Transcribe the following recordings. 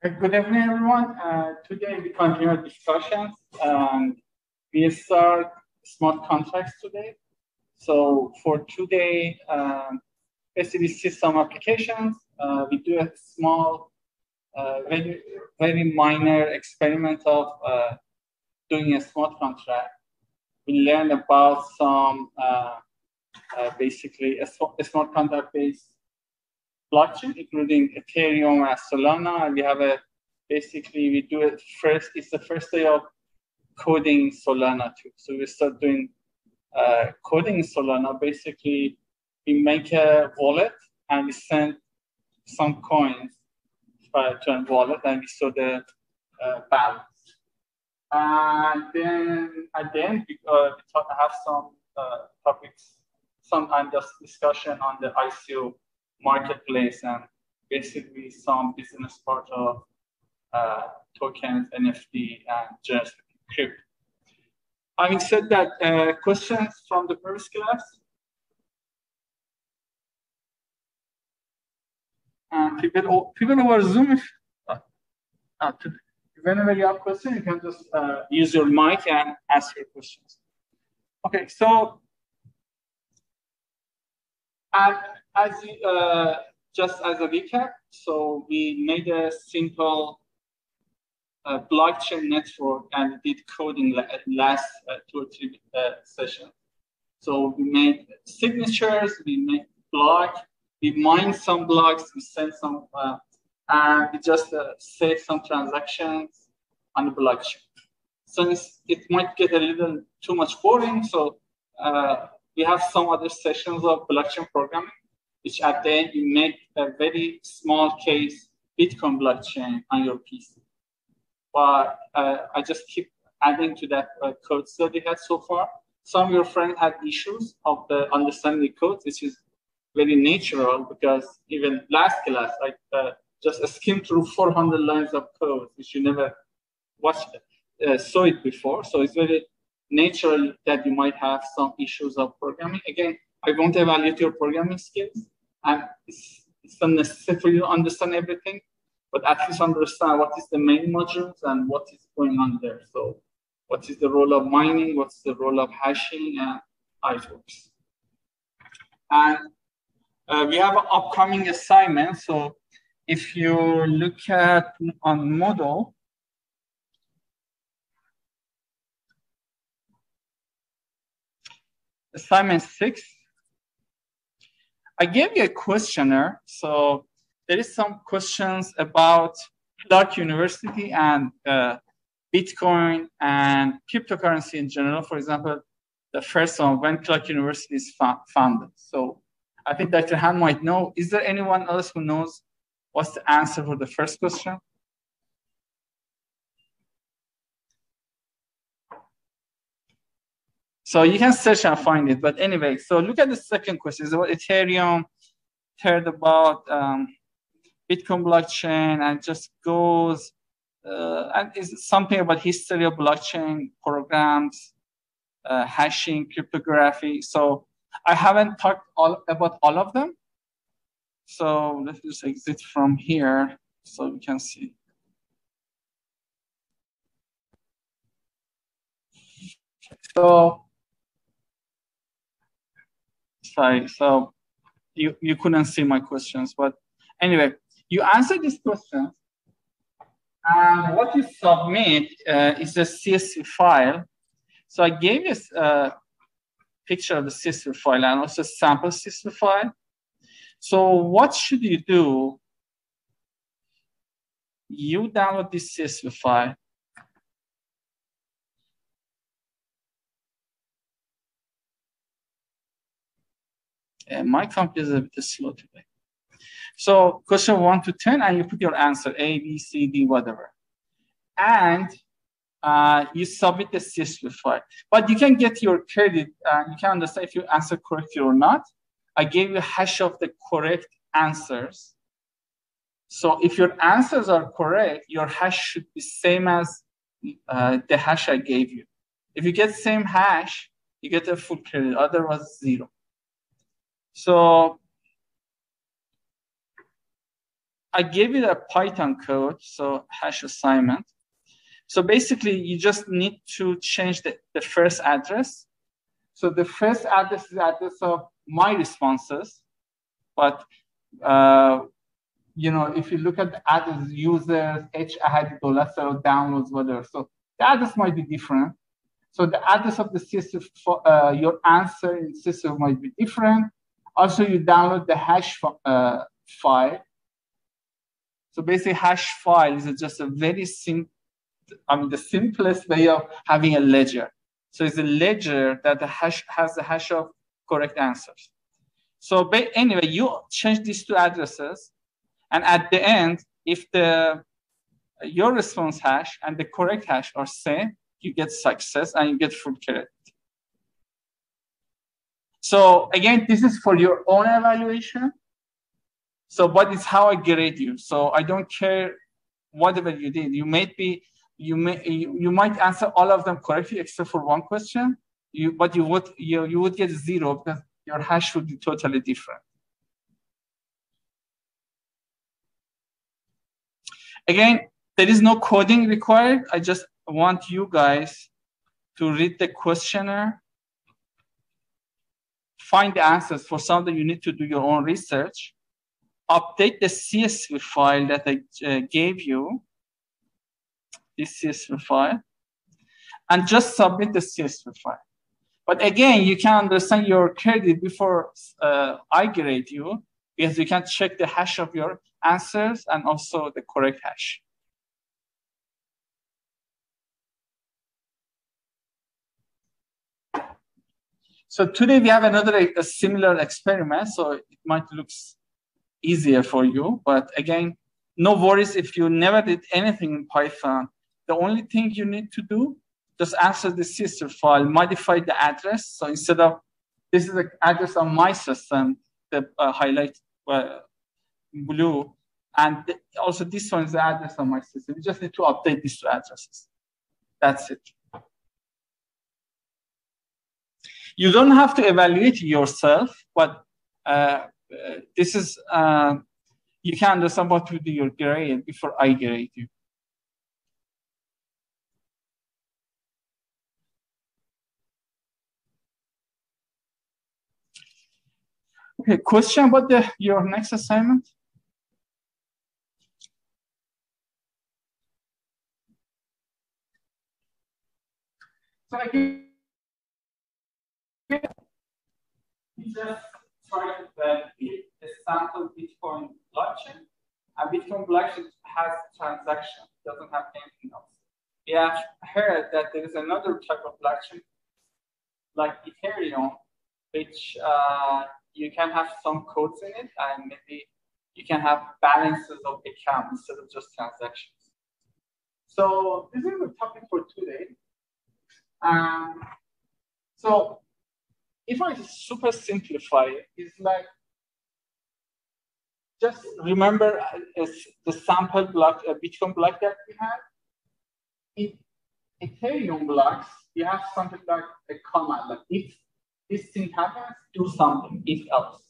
Good evening, everyone. Today we continue our discussions and we start smart contracts today. So for today, basically system applications, we do a small, very minor experiment of doing a smart contract. We learn about some basically a smart contract based blockchain, including Ethereum and Solana. And we have basically we do it first. It's the first day of coding Solana too. So we start doing coding Solana. Basically, we make a wallet and we send some coins to a wallet and we store the balance. And then at the end, we have some topics, sometimes just discussion on the ICO marketplace and basically some business part of tokens, NFT, and just crypto. Having said that, questions from the first class? And people over Zoom, whenever you have questions, you can just use your mic and ask your questions. Okay, so just as a recap, so we made a simple blockchain network and did coding last 2 or 3 sessions. So we made signatures, we made block, we mined some blocks, we sent some, and we just saved some transactions on the blockchain. Since it might get a little too much boring, so we have some other sessions of blockchain programming, which at the end you make a very small case Bitcoin blockchain on your PC. But I just keep adding to that code that we had so far. Some of your friends had issues of the understanding the code, which is very natural because even last class, I just skimmed through 400 lines of code, which you never saw it before. So it's very natural that you might have some issues of programming. Again, I won't evaluate your programming skills, and it's not necessary for you to understand everything, but at least understand what is the main modules and what is going on there. So what is the role of mining, what's the role of hashing, and how it works. And we have an upcoming assignment. So if you look at on model, assignment 6, I gave you a questionnaire. So there is some questions about Clark University and Bitcoin and cryptocurrency in general. For example, the first one, when Clark University is founded. So I think Dr. Han might know. Is there anyone else who knows what's the answer for the first question? So you can search and find it. But anyway, so look at the second question. It's about Ethereum, third about Bitcoin blockchain, and just goes, and it's something about history of blockchain programs, hashing, cryptography. So I haven't talked about all of them. So let's just exit from here so we can see. So, sorry, so you couldn't see my questions, but anyway, you answer these questions, and what you submit is a CSV file. So I gave you a picture of the CSV file and also a sample CSV file. So what should you do? You download this CSV file. And my computer is a bit slow today. So question 1 to 10, and you put your answer, A, B, C, D, whatever. And you submit the CSV file. But you can get your credit, you can understand if you answer correctly or not. I gave you a hash of the correct answers. So if your answers are correct, your hash should be same as the hash I gave you. If you get same hash, you get a full credit, otherwise 0. So I gave you a Python code, so hash assignment. So basically, you just need to change the first address. So the first address is the address of my responses, but you know, if you look at the address users, downloads, whatever, so the address might be different. So the address of the CSV, your answer in CSV might be different. Also, you download the hash file. So basically, hash file is just a very simple, the simplest way of having a ledger. So it's a ledger that has the hash of correct answers. So anyway, you change these two addresses, and at the end, if your response hash and the correct hash are same, you get success and you get full credit. So again, this is for your own evaluation. So, but it's how I grade you. So I don't care whatever you did. You might answer all of them correctly except for one question. But you would get 0 because your hash would be totally different. Again, there is no coding required. I just want you guys to read the questionnaire, find the answers. For some that you need to do your own research, update the CSV file that I gave you, this CSV file, and just submit the CSV file. But again, you can understand your credit before I grade you, because you can check the hash of your answers and also the correct hash. So today we have a similar experiment, so it might look easier for you. But again, no worries if you never did anything in Python. The only thing you need to do, just answer the CSV file, modify the address. So instead of, this is the address on my system, the highlight blue, and also this one is the address on my system. You just need to update these two addresses. That's it. You don't have to evaluate yourself, but this is, you can understand what to do your grade before I grade you. Okay, question about your next assignment? So again, we just try to validate a sample Bitcoin blockchain. And Bitcoin blockchain has transaction, doesn't have anything else. We have heard that there is another type of blockchain, like Ethereum, which you can have some codes in it, and maybe you can have balances of account instead of just transactions. So this is the topic for today. So if I super simplify it, it's like, just remember the sample block, Bitcoin block that we had. In Ethereum blocks, you have something like a command, like if this thing happens, do something, if else.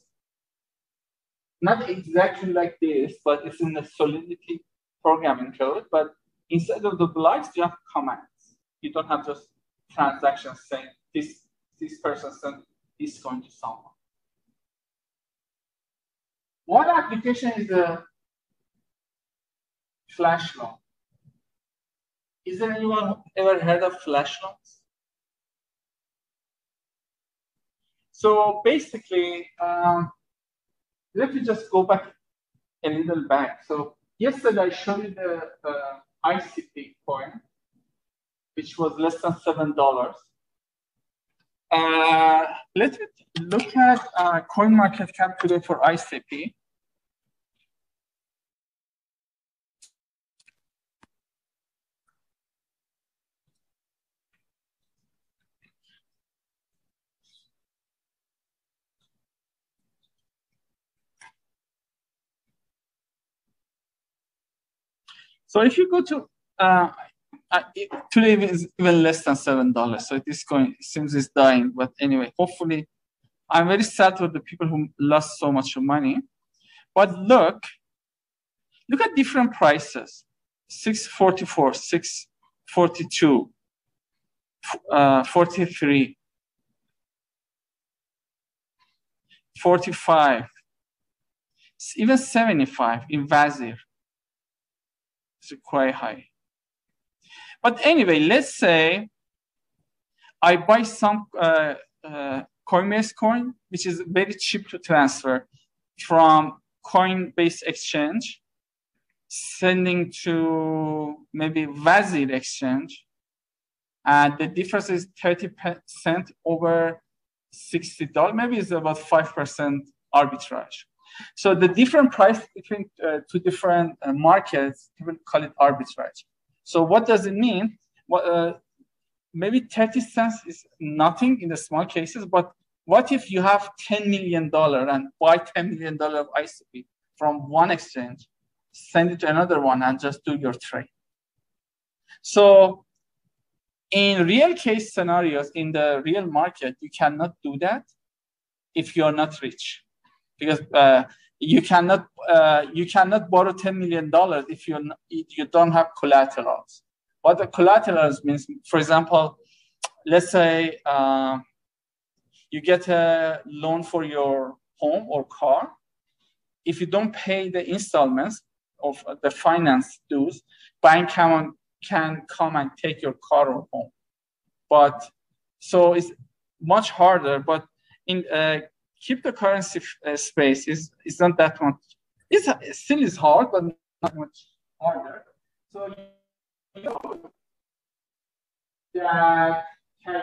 Not exactly like this, but it's in the Solidity programming code. But instead of the blocks, you have commands. You don't have just transactions saying this person sent this going to someone. What application is a flash loan? Is there anyone ever heard of flash loans? So basically, let me just go back a little back. So yesterday I showed you the ICP coin, which was less than $7. Let's look at CoinMarketCap today for ICP. So if you go to today is even less than $7, so this coin seems it's dying. But anyway, hopefully, I'm very sad for the people who lost so much money. But look, Look at different prices: 644, 642, 43, 45, even 75 in Wazir. It's quite high. But anyway, let's say I buy some Coinbase coin, which is very cheap to transfer from Coinbase exchange, sending to maybe Wazir exchange, and the difference is 30% over $60. Maybe it's about 5% arbitrage. So the different price between two different markets, people call it arbitrage. So what does it mean? Maybe 30 cents is nothing in the small cases, but what if you have $10 million and buy $10 million of ICP from one exchange, send it to another one, and just do your trade? So in real case scenarios, in the real market, you cannot do that if you're not rich, because you cannot borrow $10 million if you don't have collaterals. What the collaterals means, for example, let's say you get a loan for your home or car. If you don't pay the installments of the finance dues, bank can come and take your car or home. But so it's much harder. But in cryptocurrency space, it's not that much. It still is hard, but not much harder. So you know that can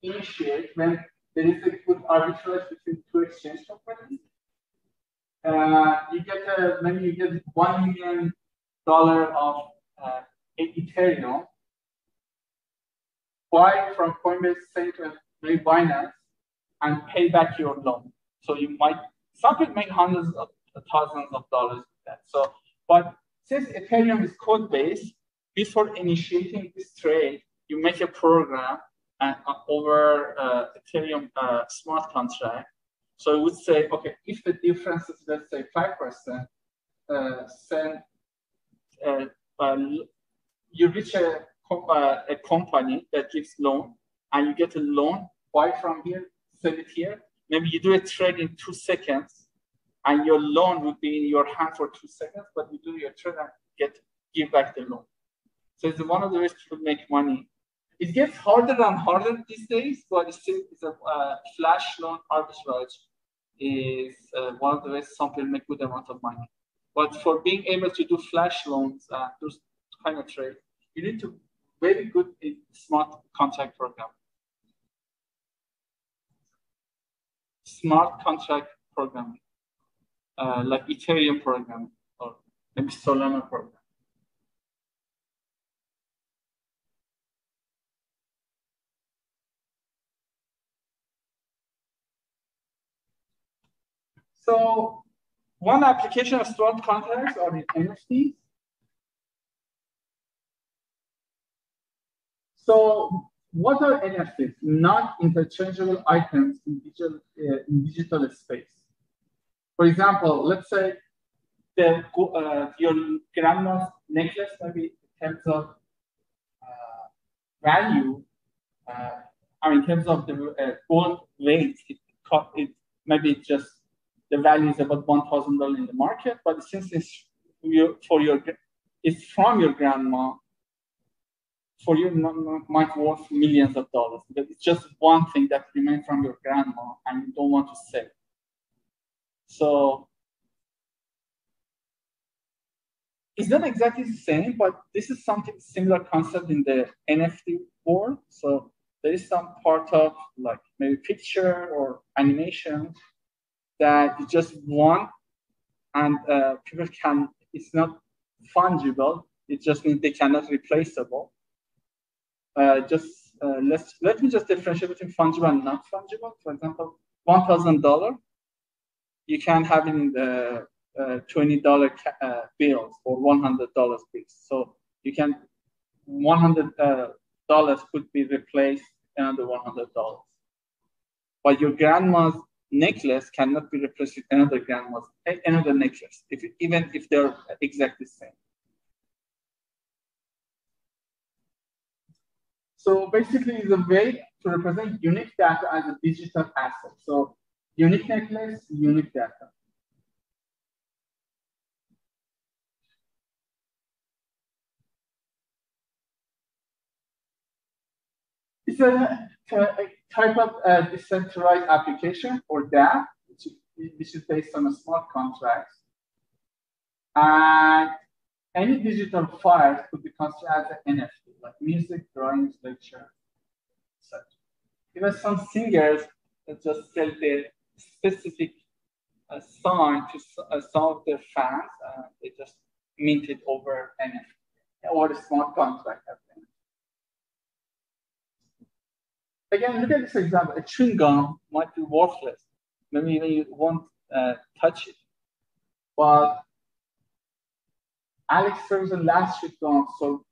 initiate when there is a good arbitrage between two exchange companies. Maybe you get $1 million of Ethereum, buy from Coinbase, send to Binance, and pay back your loan. So you might, some people make hundreds of thousands of dollars with that. So, but since Ethereum is code-based, before initiating this trade, you make a program over Ethereum smart contract. So it would say, okay, if the difference is, let's say, 5%, you reach a company that gives loan, and you get a loan, buy from here, sell it here. Maybe you do a trade in 2 seconds, and your loan would be in your hand for 2 seconds, but you do your trade and give back the loan. So it's one of the ways to make money. It gets harder and harder these days, but it's a flash loan arbitrage is one of the ways some people make good amount of money. But for being able to do flash loans, those kind of trade, you need to very good in smart contract program. Smart contract programming, like Ethereum programming or maybe Solana programming. So one application of smart contracts are the NFTs. So what are NFTs? Not interchangeable items in digital space. For example, let's say your grandma's necklace, maybe in terms of value, or in terms of the gold weight, maybe just the value is about $1,000 in the market, but since it's from your grandma, for you might worth millions of dollars, because it's just one thing that remains from your grandma and you don't want to sell. So it's not exactly the same, but this is something similar concept in the NFT world. So there is some part of like maybe picture or animation that you just want, and people can, it's not fungible. It just means they cannot replaceable. Let me just differentiate between fungible and not fungible. For example, $1,000, you can have in the $20 bills or $100 bills. So you can $100 could be replaced another $100. But your grandma's necklace cannot be replaced with another grandma's, another necklace, even if they're exactly the same. So basically, it's a way to represent unique data as a digital asset. So unique necklace, unique data. It's a type of decentralized application, or DApp, which is based on a smart contracts. And any digital file could be considered as an NFT, like music, drawings, lecture, etc. Even some singers just sell their specific song to some of their fans. They just mint it over NFT or a smart contract. Again, look at this example. A chewing gum might be worthless. Maybe even you won't touch it. But Alex Ferguson last chewing gum sold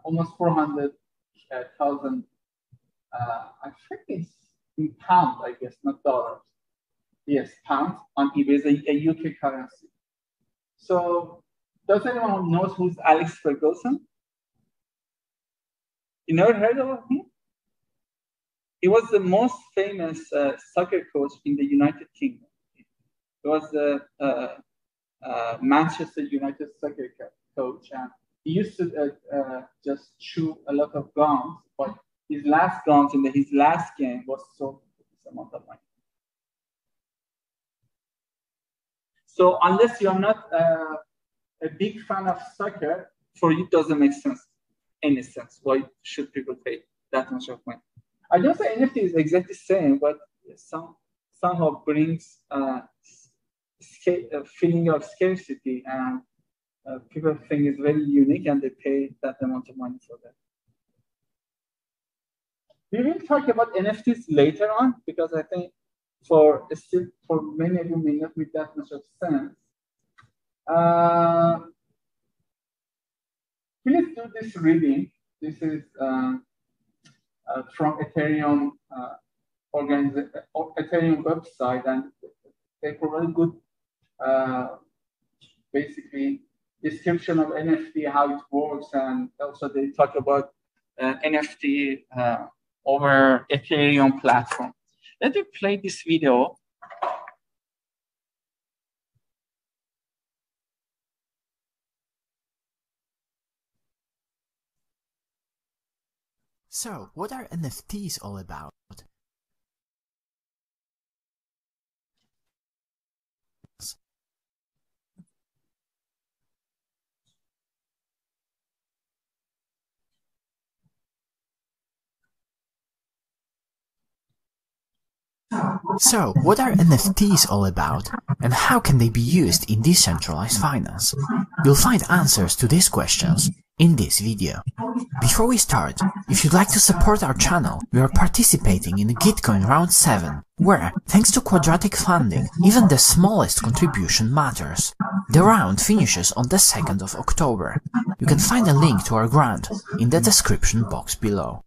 almost 400,000. I think it's in pounds, I guess, not dollars. Yes, pounds on eBay, a UK currency. So, does anyone know who's Alex Ferguson? You never heard of him? He was the most famous soccer coach in the United Kingdom. He was the Manchester United soccer coach, and he used to just chew a lot of gums, but his last gums in his last game was sold for this amount of money. So unless you're not a big fan of soccer, for you it doesn't make any sense. Why should people pay that much of money? I don't say NFT is exactly the same, but somehow brings a feeling of scarcity, and people think it's very unique, and they pay that amount of money for that. We will talk about NFTs later on, because I think for many of you may not make that much of sense. Please do this reading. This is from Ethereum Ethereum website, and they provide good basically description of NFT, how it works, and also they talk about NFT over Ethereum platform. Let me play this video. So, what are NFTs all about? So, what are NFTs all about, and how can they be used in decentralized finance? You'll find answers to these questions in this video. Before we start, if you'd like to support our channel, we are participating in Gitcoin Round 7, where, thanks to quadratic funding, even the smallest contribution matters. The round finishes on the 2nd of October. You can find a link to our grant in the description box below.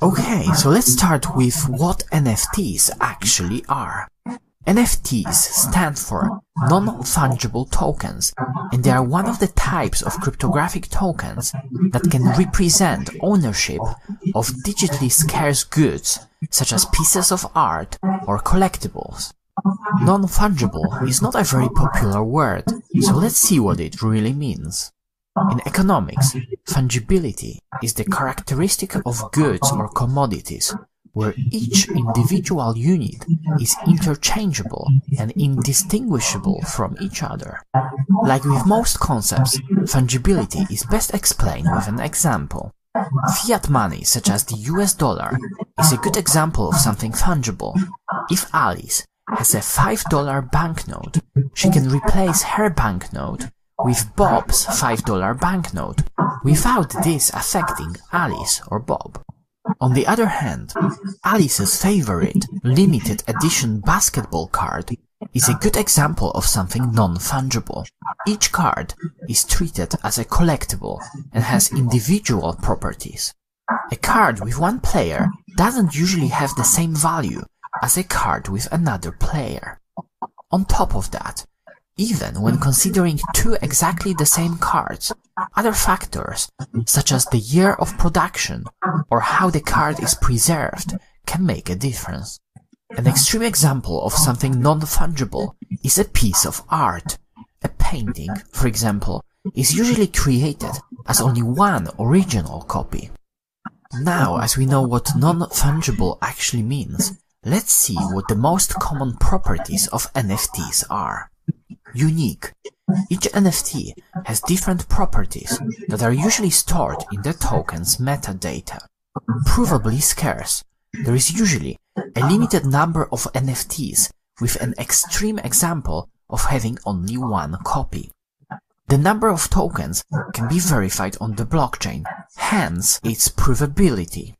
Okay, so let's start with what NFTs actually are. NFTs stand for non-fungible tokens, and they are one of the types of cryptographic tokens that can represent ownership of digitally scarce goods, such as pieces of art or collectibles. Non-fungible is not a very popular word, so let's see what it really means. In economics, fungibility is the characteristic of goods or commodities, where each individual unit is interchangeable and indistinguishable from each other. Like with most concepts, fungibility is best explained with an example. Fiat money, such as the US dollar, is a good example of something fungible. If Alice has a $5 banknote, she can replace her banknote with Bob's $5 banknote, without this affecting Alice or Bob. On the other hand, Alice's favorite limited edition basketball card is a good example of something non-fungible. Each card is treated as a collectible and has individual properties. A card with one player doesn't usually have the same value as a card with another player. On top of that, even when considering two exactly the same cards, other factors, such as the year of production or how the card is preserved, can make a difference. An extreme example of something non-fungible is a piece of art. A painting, for example, is usually created as only one original copy. Now, as we know what non-fungible actually means, let's see what the most common properties of NFTs are. Unique. Each NFT has different properties that are usually stored in the token's metadata. Provably scarce. There is usually a limited number of NFTs, with an extreme example of having only one copy. The number of tokens can be verified on the blockchain, hence its provability.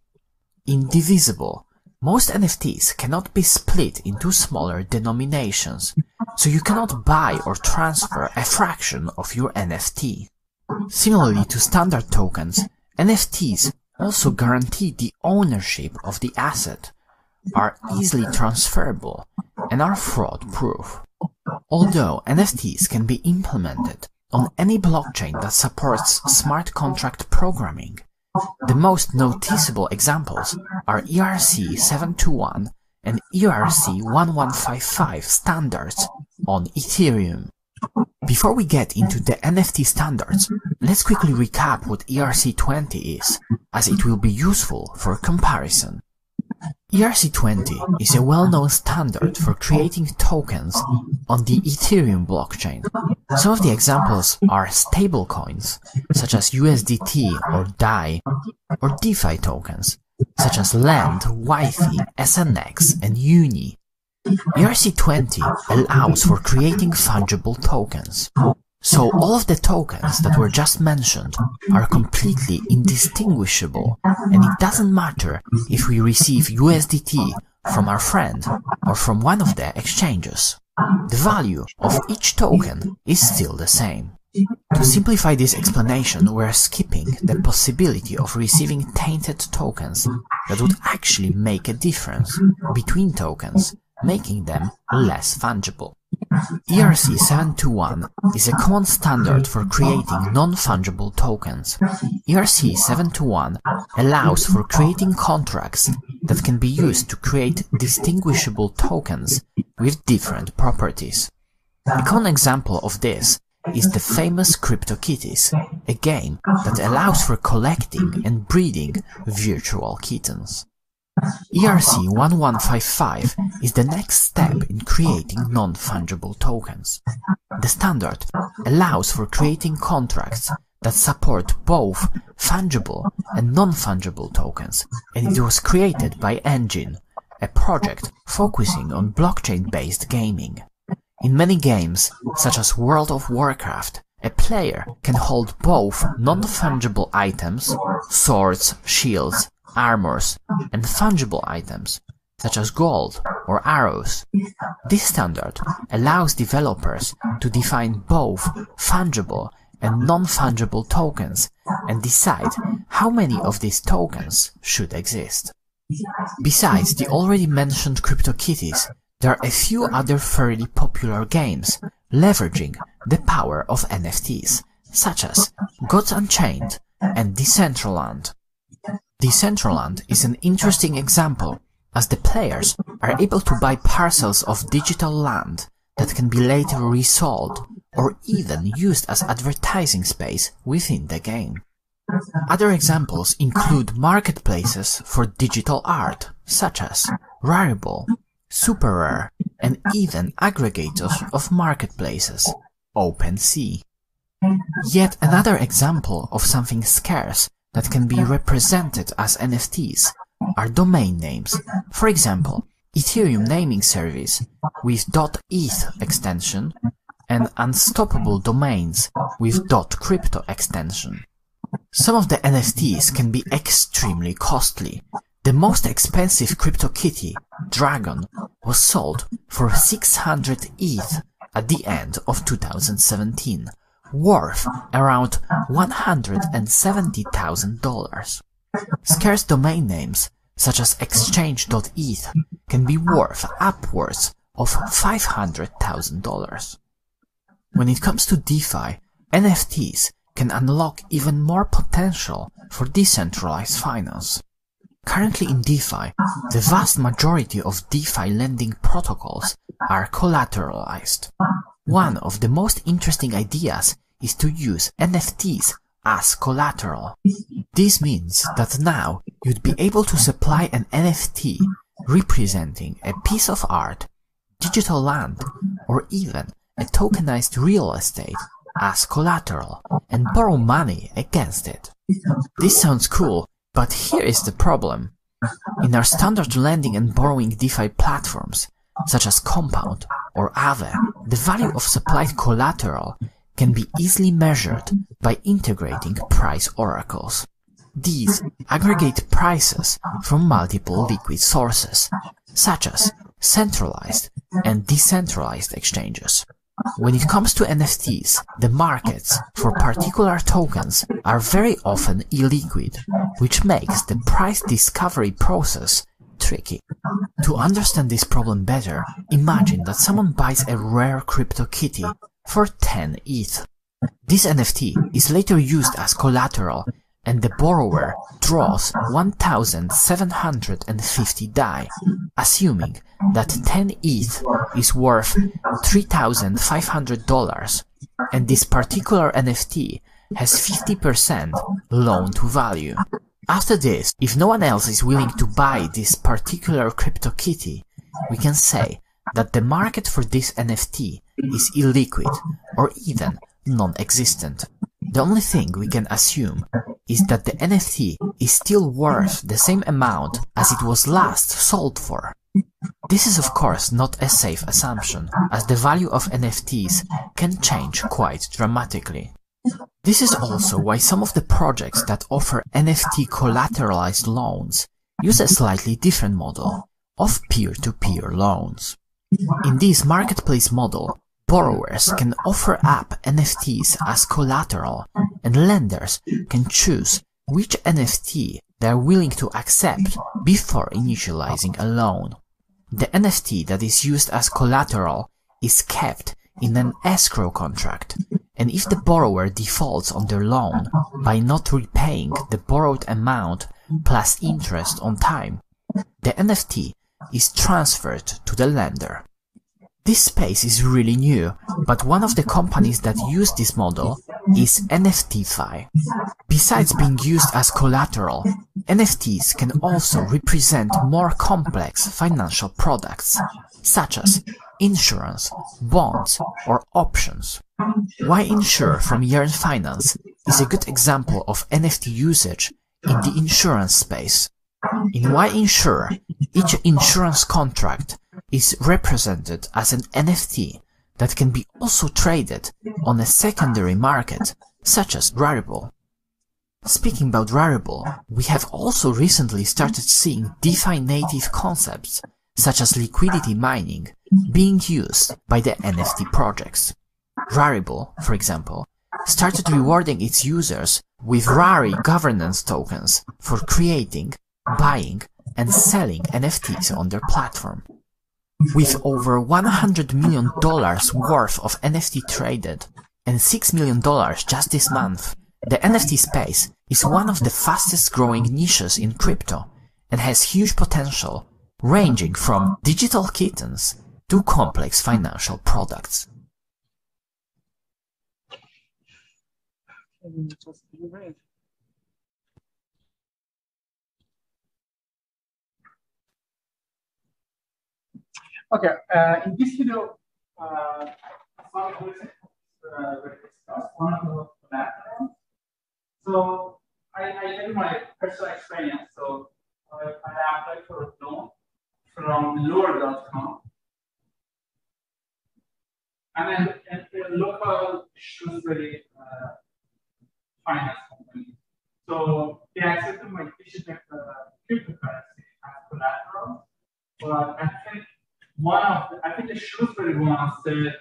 Indivisible. Most NFTs cannot be split into smaller denominations, so you cannot buy or transfer a fraction of your NFT. Similarly to standard tokens, NFTs also guarantee the ownership of the asset, are easily transferable, and are fraud-proof. Although NFTs can be implemented on any blockchain that supports smart contract programming, the most noticeable examples are ERC-721 and ERC-1155 standards on Ethereum. Before we get into the NFT standards, let's quickly recap what ERC-20 is, as it will be useful for comparison. ERC-20 is a well-known standard for creating tokens on the Ethereum blockchain. Some of the examples are stablecoins, such as USDT or DAI, or DeFi tokens, such as Land, Wi-Fi, SNX, and Uni. ERC-20 allows for creating fungible tokens. So all of the tokens that were just mentioned are completely indistinguishable, and it doesn't matter if we receive USDT from our friend or from one of the exchanges. The value of each token is still the same. To simplify this explanation, we're skipping the possibility of receiving tainted tokens that would actually make a difference between tokens, making them less fungible. ERC-721 is a common standard for creating non-fungible tokens. ERC-721 allows for creating contracts that can be used to create distinguishable tokens with different properties. A common example of this is the famous Cryptokitties, a game that allows for collecting and breeding virtual kittens. ERC-1155 is the next step in creating non-fungible tokens. The standard allows for creating contracts that support both fungible and non-fungible tokens, and it was created by Engine, a project focusing on blockchain-based gaming. In many games, such as World of Warcraft, a player can hold both non-fungible items, swords, shields, armors, and fungible items, such as gold or arrows. This standard allows developers to define both fungible and non-fungible tokens and decide how many of these tokens should exist. Besides the already mentioned Cryptokitties, there are a few other fairly popular games leveraging the power of NFTs, such as Gods Unchained and Decentraland. Decentraland is an interesting example, as the players are able to buy parcels of digital land that can be later resold or even used as advertising space within the game. Other examples include marketplaces for digital art, such as Rarible, SuperRare, and even aggregators of marketplaces, OpenSea. Yet another example of something scarce that can be represented as NFTs are domain names. For example, Ethereum naming service with .eth extension and Unstoppable domains with .crypto extension. Some of the NFTs can be extremely costly. The most expensive Cryptokitty, Dragon, was sold for 600 ETH at the end of 2017, worth around $170,000. Scarce domain names, such as exchange.eth, can be worth upwards of $500,000. When it comes to DeFi, NFTs can unlock even more potential for decentralized finance. Currently in DeFi, the vast majority of DeFi lending protocols are collateralized. One of the most interesting ideas is to use NFTs as collateral. This means that now you'd be able to supply an NFT representing a piece of art, digital land, or even a tokenized real estate as collateral and borrow money against it. This sounds cool, but here is the problem. In our standard lending and borrowing DeFi platforms, such as Compound or Aave, the value of supplied collateral can be easily measured by integrating price oracles. These aggregate prices from multiple liquid sources, such as centralized and decentralized exchanges. When it comes to NFTs, the markets for particular tokens are very often illiquid, which makes the price discovery process tricky. To understand this problem better, imagine that someone buys a rare Cryptokitty for 10 ETH. This NFT is later used as collateral, and the borrower draws 1,750 DAI, assuming that 10 ETH is worth $3,500, and this particular NFT has 50% loan to value. After this, if no one else is willing to buy this particular Cryptokitty, we can say that the market for this NFT is illiquid or even non-existent. The only thing we can assume is that the NFT is still worth the same amount as it was last sold for. This is of course not a safe assumption, as the value of NFTs can change quite dramatically. This is also why some of the projects that offer NFT collateralized loans use a slightly different model of peer-to-peer loans. In this marketplace model, borrowers can offer up NFTs as collateral, and lenders can choose which NFT they are willing to accept before initializing a loan. The NFT that is used as collateral is kept in an escrow contract, and if the borrower defaults on their loan by not repaying the borrowed amount plus interest on time, the NFT is transferred to the lender. This space is really new, but one of the companies that use this model is NFTFi. Besides being used as collateral, NFTs can also represent more complex financial products, such as insurance, bonds, or options. Y-Insure from Yearn Finance is a good example of NFT usage in the insurance space. In Y-Insure, each insurance contract is represented as an NFT that can be also traded on a secondary market, such as Rarible. Speaking about Rarible, we have also recently started seeing DeFi native concepts, such as liquidity mining, being used by the NFT projects. Rarible, for example, started rewarding its users with Rari governance tokens for creating, buying, and selling NFTs on their platform. With over $100 million worth of NFT traded and $6 million just this month, the NFT space is one of the fastest growing niches in crypto and has huge potential, ranging from digital kittens to complex financial products. Okay, in this video, some will discuss one of the platforms. So I tell you my personal experience. So I applied for a loan from lure.com, and then a local Shrewsbury finance company. So they accepted my digital cryptocurrency as collateral, but I think the Shrewsbury one said,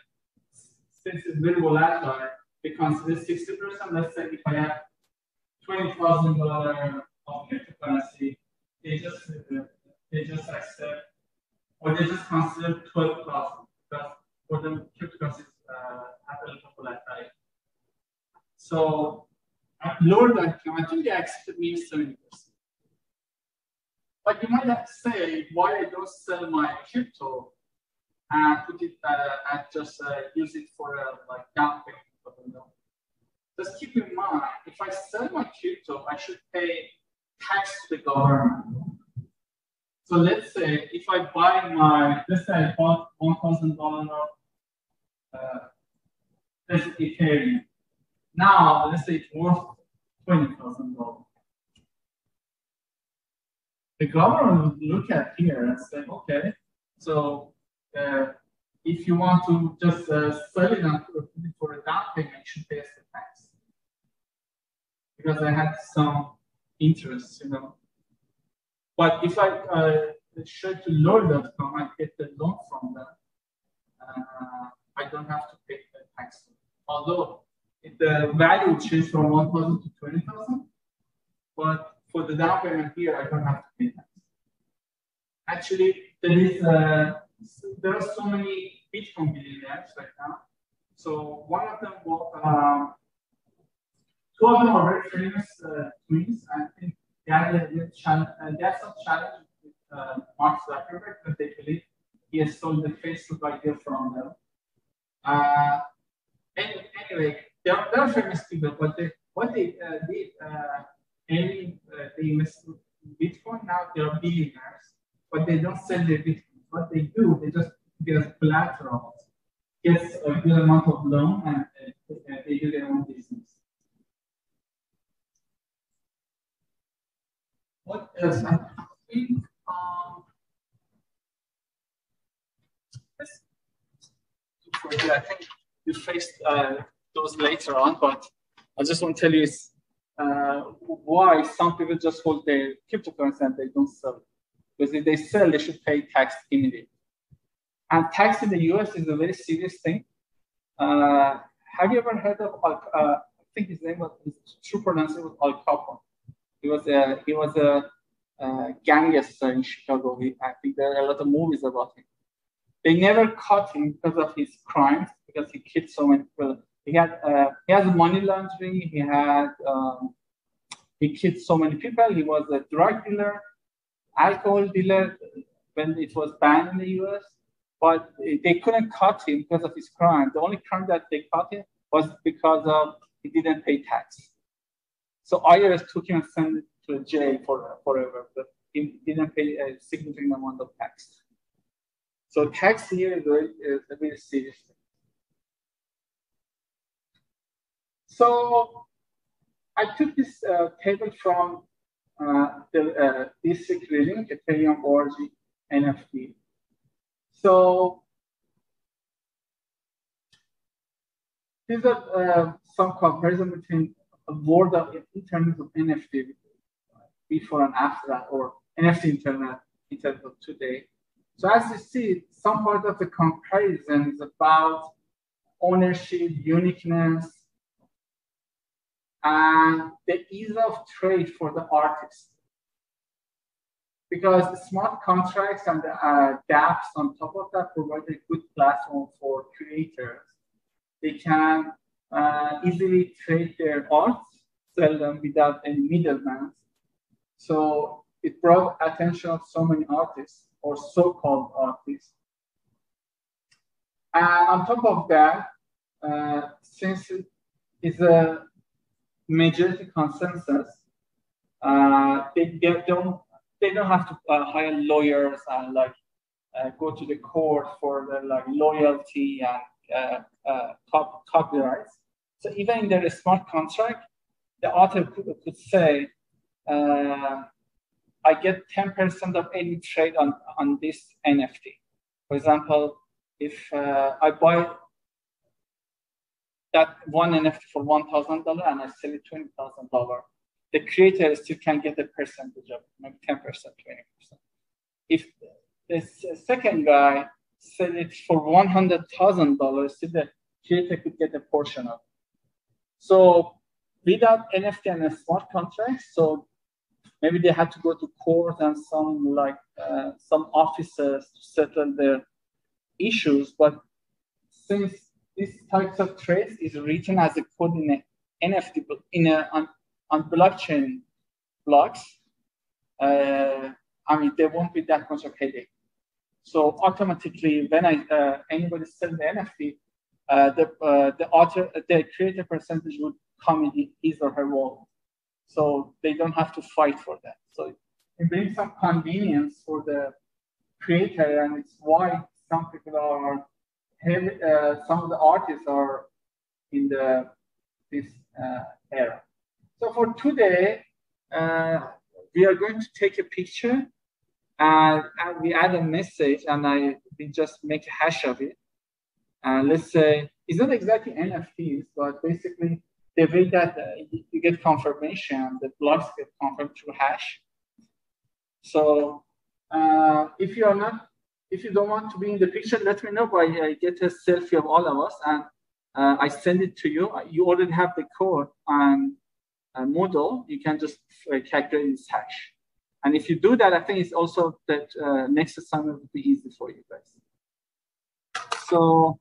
since it's very volatile, they consider 60%. Let's say if I have $20,000 of cryptocurrency, they just accept, or they just consider 12,000 because for them cryptocurrencies have a little volatility. So at lower.com, I think they accepted me 70%. But you might say, why I don't sell my crypto and put it and just use it for like down payment? Just keep in mind, if I sell my crypto, I should pay tax to the government. So let's say if I buy let's say I bought $1,000 of Ethereum. Now, let's say it's worth $20,000. The government would look at here and say, okay, so if you want to just sell it and put it for a down payment, you should pay us the tax. Because I had some interest, you know. But if I show to lower.com, I get the loan from them, I don't have to pay the tax. Although the value changed from 1,000 to 20,000, but for the down payment here, I don't have to pay tax. Actually, there are so many Bitcoin billionaires right now. So one of them, two of them are very famous twins. I think they had some challenge with Mark Zuckerberg because they believe he has stolen the Facebook idea from them. Anyway, they are famous people, but what they did, they invested in Bitcoin. Now they are billionaires, but they don't sell their Bitcoin. What they do, they just get collateral, get a good amount of loan, and they do their own business. What else? I think I think you faced those later on, but I just want to tell you why some people just hold their cryptocurrency and they don't sell. Because if they sell, they should pay tax immediately. And tax in the US is a very serious thing. Have you ever heard of, I think his true pronunciation was Al Capone. He was a gangster in Chicago. I think there are a lot of movies about him. They never caught him because of his crimes, because he killed so many people. He has money laundering. He killed so many people. He was a drug dealer, alcohol dealer when it was banned in the US. But they couldn't catch him because of his crime. The only crime that they caught him was because he didn't pay tax. So IRS took him and sent him to jail forever, but he didn't pay a significant amount of tax. So tax here is a very serious thing. So I took this table from the district reading, Ethereum org NFT. So these are some comparison between a world in terms of NFT before and after that, or NFT internet in terms of today. So as you see, some part of the comparison is about ownership, uniqueness, and the ease of trade for the artist. Because the smart contracts and the dApps on top of that provide a good platform for creators. They can easily trade their art, sell them without any middlemen. So it brought attention of so many artists, or so-called artists. And on top of that, since it is a majority consensus, they don't have to hire lawyers and go to the court for the loyalty and copyrights. So even in their smart contract, the author could say, I get 10% of any trade on this NFT. For example, if I buy that one NFT for $1,000 and I sell it $20,000, the creator still can get a percentage of it, maybe 10%, 20%. If the second guy sell it for $100,000, still the creator could get a portion of it. So without NFT and a smart contract, so maybe they had to go to court and some officers to settle their issues. But since this types of trace is written as a code in a NFT on blockchain blocks, I mean, there won't be that much of headache. So automatically, when anybody sells the NFT, the creator percentage would come in his or her wallet. So they don't have to fight for that. So it brings some convenience for the creator, and it's why some people are some of the artists are in this era. So for today, we are going to take a picture and we add a message, and we just make a hash of it. And let's say it's not exactly NFTs, but basically the way that you get confirmation, the blocks get confirmed through hash. So if you don't want to be in the picture, let me know by get a selfie of all of us, and I send it to you. You already have the code on Moodle. You can just calculate this hash. And if you do that, I think it's also that next assignment will be easy for you guys. So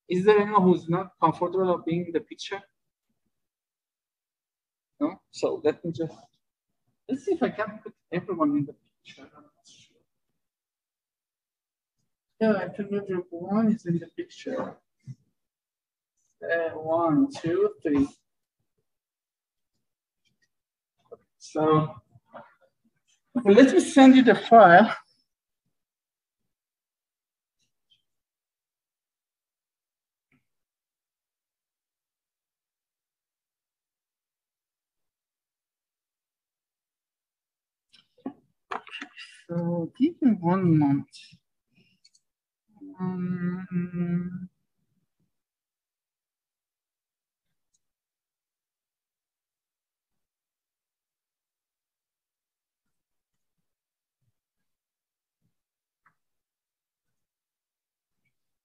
is there anyone who's not comfortable of being in the picture? No? So let's see if I can put everyone in the picture. I'm not sure. Yeah, I think everyone is in the picture. 1, 2, 3. So let me send you the file. So give me 1 moment.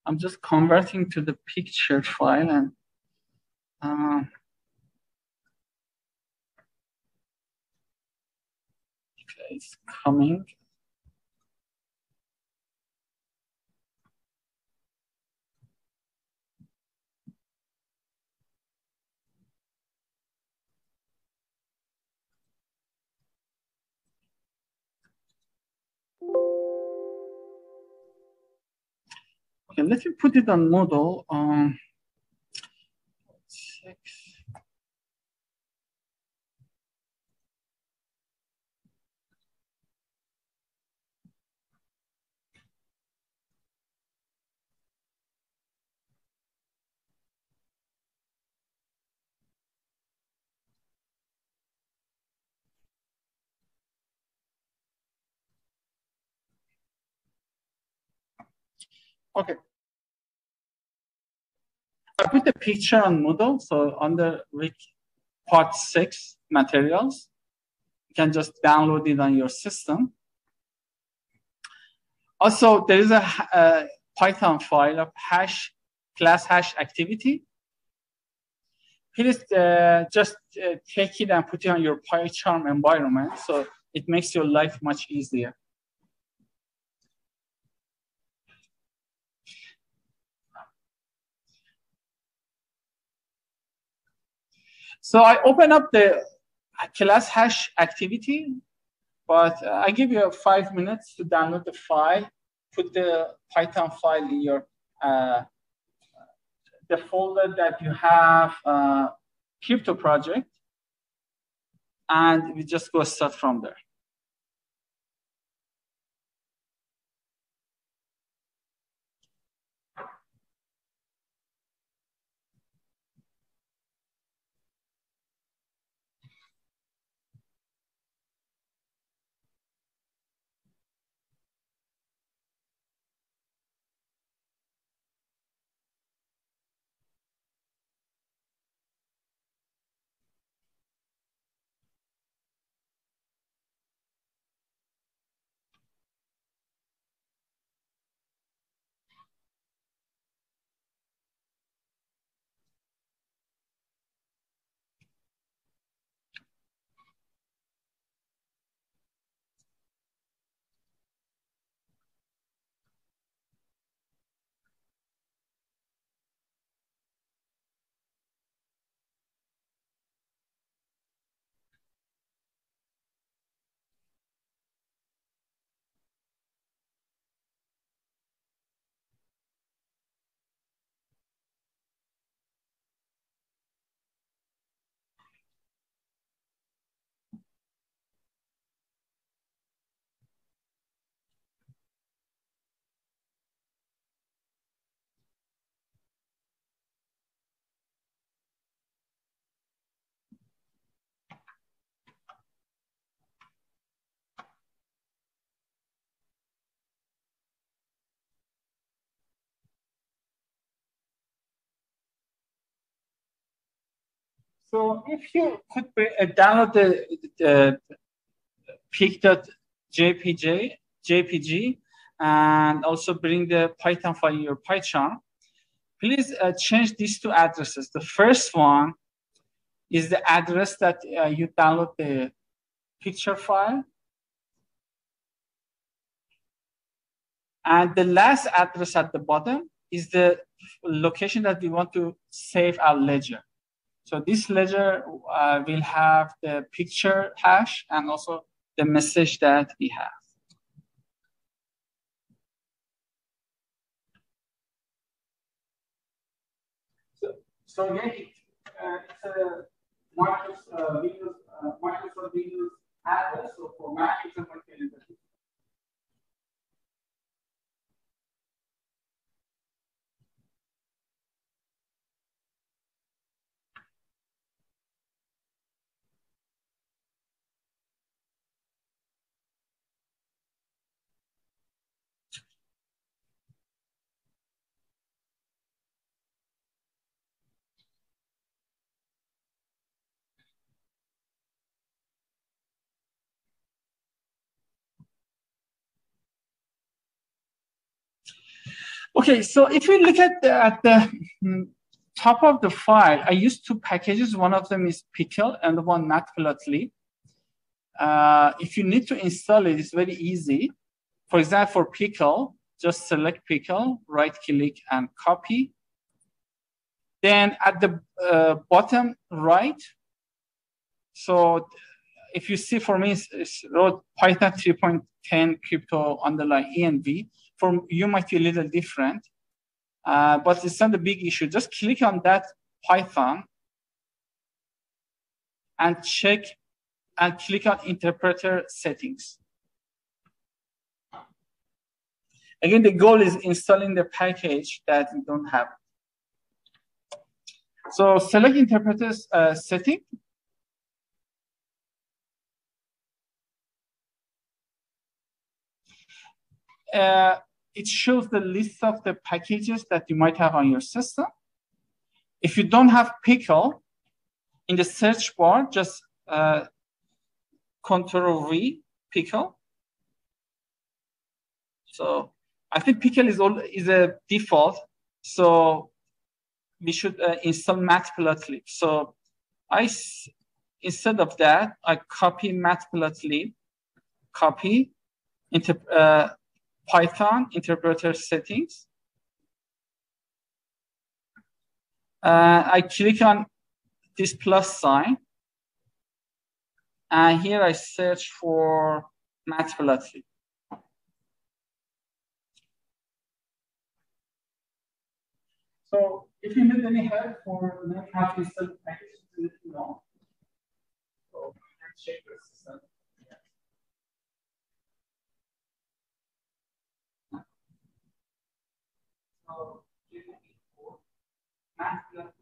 I'm just converting to the picture file, and okay, it's coming. Okay, let me put it on Moodle. 6. Okay. I put the picture on Moodle, so under Part 6 materials, you can just download it on your system. Also, there is a Python file of class hash activity. Please just take it and put it on your PyCharm environment, so it makes your life much easier. So I open up the class hash activity, but I give you 5 minutes to download the file, put the Python file in your the folder that you have crypto project, and we just go start from there. So if you could download the pic.jpg and also bring the Python file in your PyCharm, please change these two addresses. The first one is the address that you download the picture file. And the last address at the bottom is the location that we want to save our ledger. So this ledger will have the picture hash and also the message that we have. So again, it's a Microsoft Windows address. So for Mac, it's a Windows. Okay, so if you look at the top of the file, I used two packages. One of them is Pickle and one Matplotlib. If you need to install it, it's very easy. For example, for Pickle, just select Pickle, right-click and copy. Then at the bottom right, so if you see for me, it's wrote Python 3.10 crypto _env. For you might be a little different, but it's not a big issue. Just click on that Python and check and click on interpreter settings. Again, the goal is installing the package that you don't have. So select interpreters setting. It shows the list of the packages that you might have on your system. If you don't have Pickle, in the search bar, just Ctrl-V, Pickle. So I think Pickle is a default. So we should install Matplotlib. So instead of that, I copy Matplotlib, copy Python interpreter settings. I click on this plus sign. And here I search for Matplotlib. So if you need any help for learning how to install packages, let me know. So check your system. So you can import Matplotlib.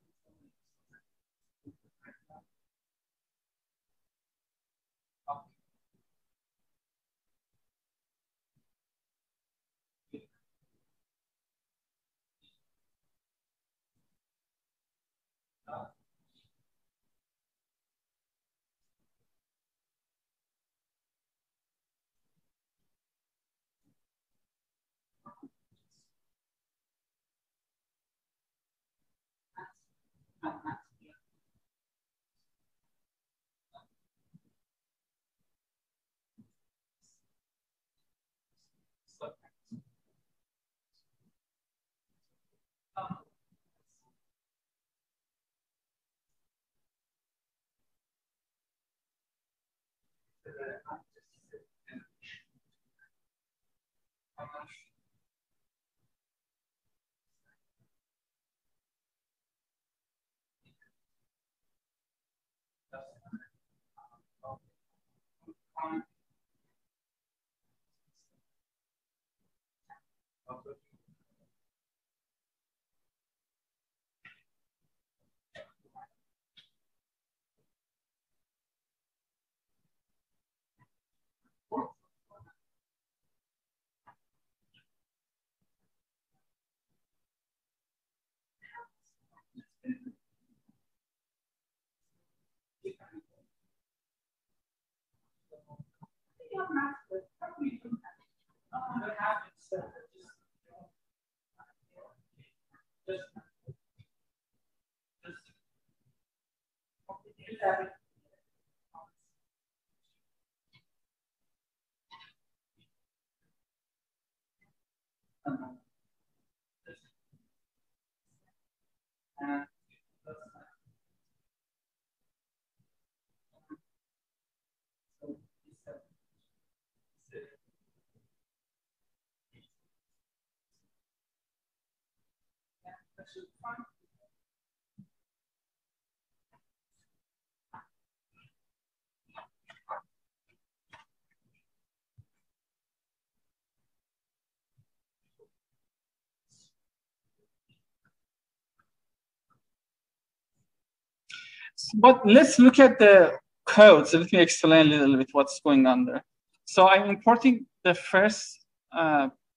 But let's look at the code. So let me explain a little bit what's going on there. So I'm importing the first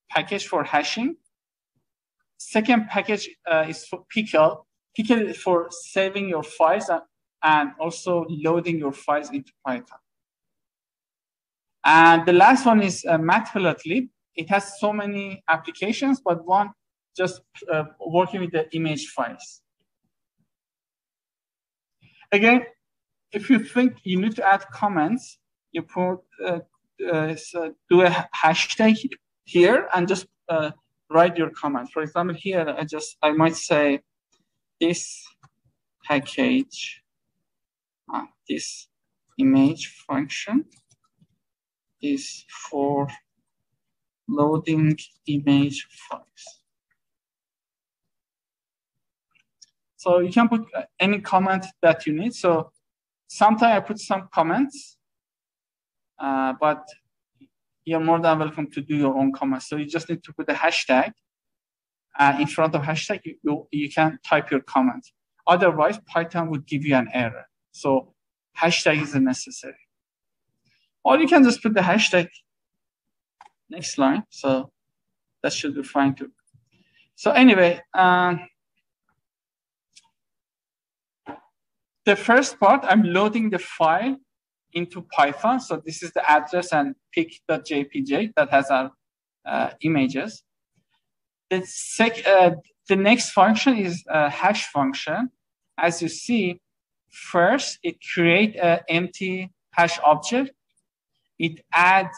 package for hashing. Second package is for Pickle. Pickle is for saving your files and also loading your files into Python. And the last one is Matplotlib. It has so many applications, but one just working with the image files. Again, if you think you need to add comments, you put do a hashtag here and just write your comment. For example, here I might say this package, this image function is for loading image files. So you can put any comment that you need. So sometimes I put some comments, but you're more than welcome to do your own comments. So you just need to put a hashtag. In front of hashtag, you can type your comment. Otherwise, Python would give you an error. So hashtag is necessary. Or you can just put the hashtag next line. So that should be fine too. So anyway, the first part, I'm loading the file into Python. So this is the address and pic.jpg that has our images. The next function is a hash function. As you see, first it creates an empty hash object. It adds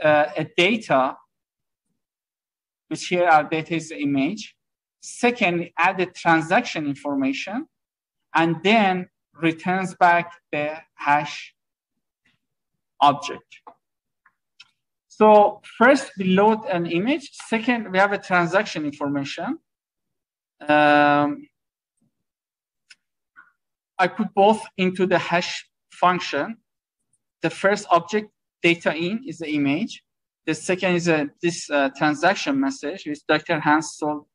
a data, which here our data is the image. Second, add the transaction information, and then returns back the hash object. So first, we load an image. Second, we have a transaction information. I put both into the hash function. The first object, data in, is the image. The second is this transaction message, which Dr. Hans sold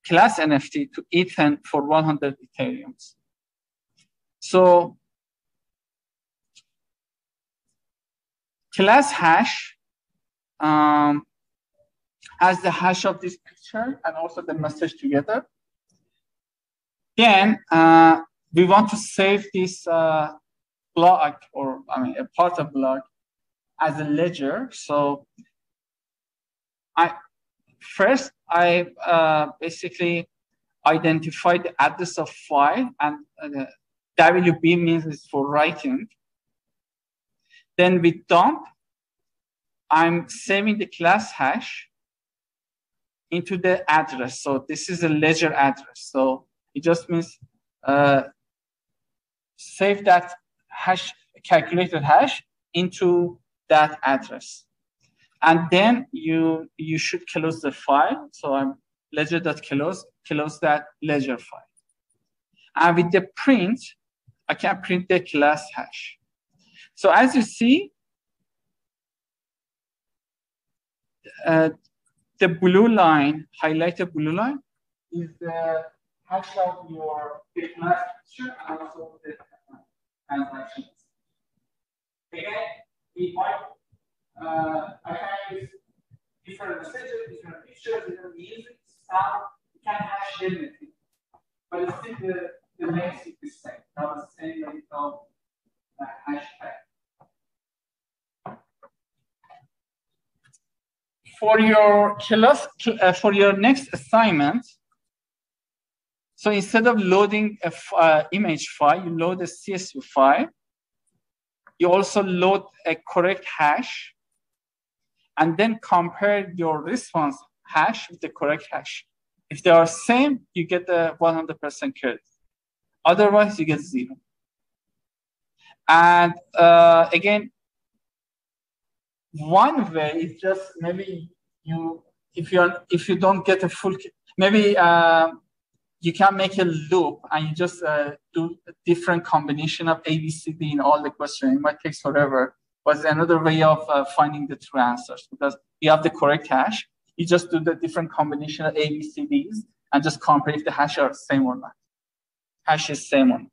class NFT to Ethan for 100 Ethereums. So class hash has the hash of this picture and also the message together. Then we want to save this blog, or I mean a part of blog, as a ledger. So I basically identify the address of file, and WB means it's for writing. Then with dump, I'm saving the class hash into the address. So this is a ledger address. So it just means save that hash, calculated hash, into that address. And then you should close the file. So I'm ledger.close, close that ledger file. And with the print, I can print the class hash. So as you see, the blue line, highlighted blue line, is the hash of your class picture and also the transactions. Again, we might I can use different messages, different pictures, different music, sound. You can hash everything, but it's still the name is the same. Not the same like hashtag. For your class, for your next assignment, so instead of loading a image file, you load a CSV file. You also load a correct hash, and then compare your response hash with the correct hash. If they are same, you get the 100% credit. Otherwise, you get 0. And again, one way is just maybe if you don't get a full, maybe you can make a loop and you just do a different combination of A, B, C, D in all the questions. It might take forever, but another way of finding the true answers, because you have the correct hash. You just do the different combination of A, B, C, Ds and just compare if the hash are same or not. Hash is same or not.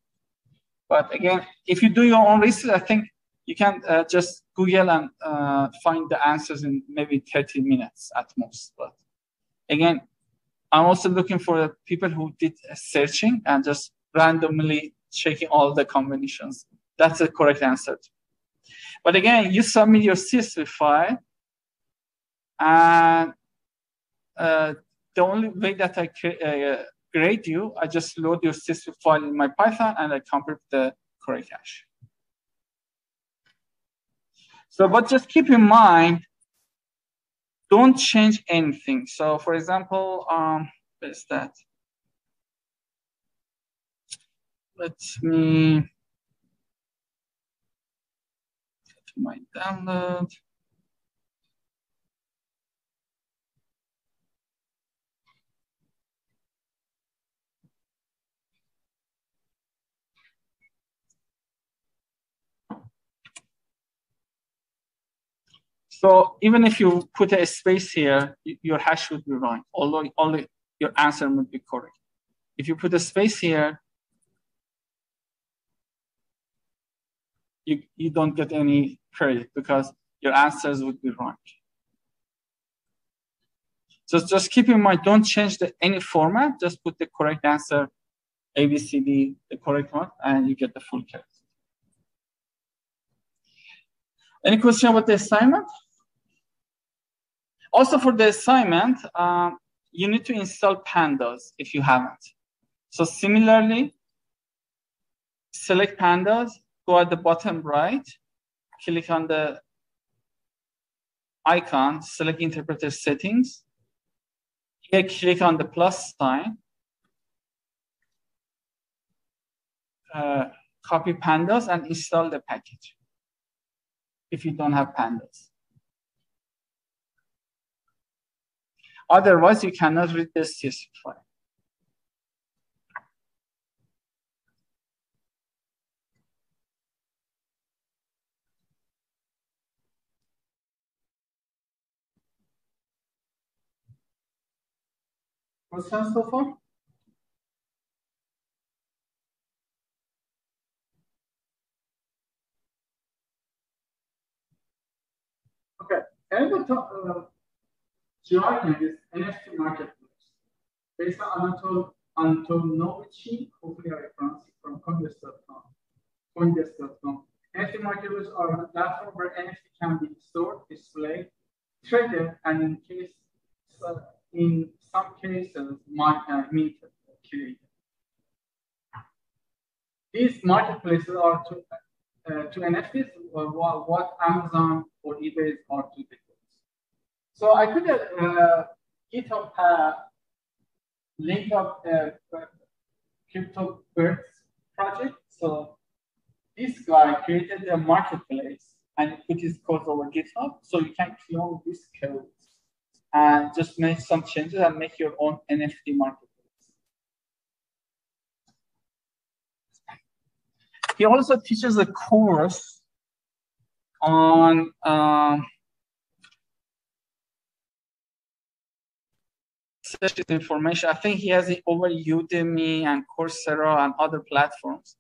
But again, if you do your own research, I think you can just Google and find the answers in maybe 30 minutes at most. But again, I'm also looking for people who did searching and just randomly checking all the combinations. That's the correct answer. But again, you submit your CSV file, and the only way that I grade you, I just load your CSV file in my Python and I compare the correct hash. So, but just keep in mind, don't change anything. So, for example, where's that? Let me go to my download. So even if you put a space here, your hash would be wrong, although only your answer would be correct. If you put a space here, you don't get any credit because your answers would be wrong. So just keep in mind, don't change any format, just put the correct answer, A, B, C, D, the correct one, and you get the full credit. Any question about the assignment? Also for the assignment, you need to install pandas if you haven't. So similarly, select pandas, go at the bottom right, click on the icon, select interpreter settings. Here, click on the plus sign. Copy pandas and install the package if you don't have pandas. Otherwise, you cannot read the CSV file. Questions so far? Okay, jargon is NFT marketplace based on Antonovich, hopefully I pronounced it, from Coindesk.com. NFT marketplaces are a platform where NFT can be stored, displayed, traded, and in some cases, minted, created. These marketplaces are to NFTs what Amazon or eBay are to Bitcoin. So I put a GitHub link of Cryptokitties project. So this guy created a marketplace and put his code over GitHub, so you can clone this code and just make some changes and make your own NFT marketplace. He also teaches a course on such information. I think he has it over Udemy and Coursera and other platforms.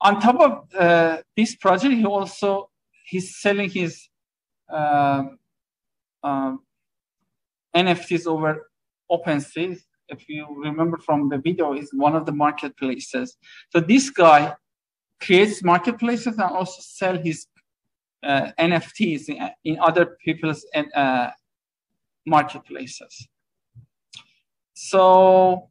On top of this project, he's selling his NFTs over OpenSea, if you remember from the video, is one of the marketplaces. So this guy creates marketplaces and also sell his NFTs in other people's marketplaces. So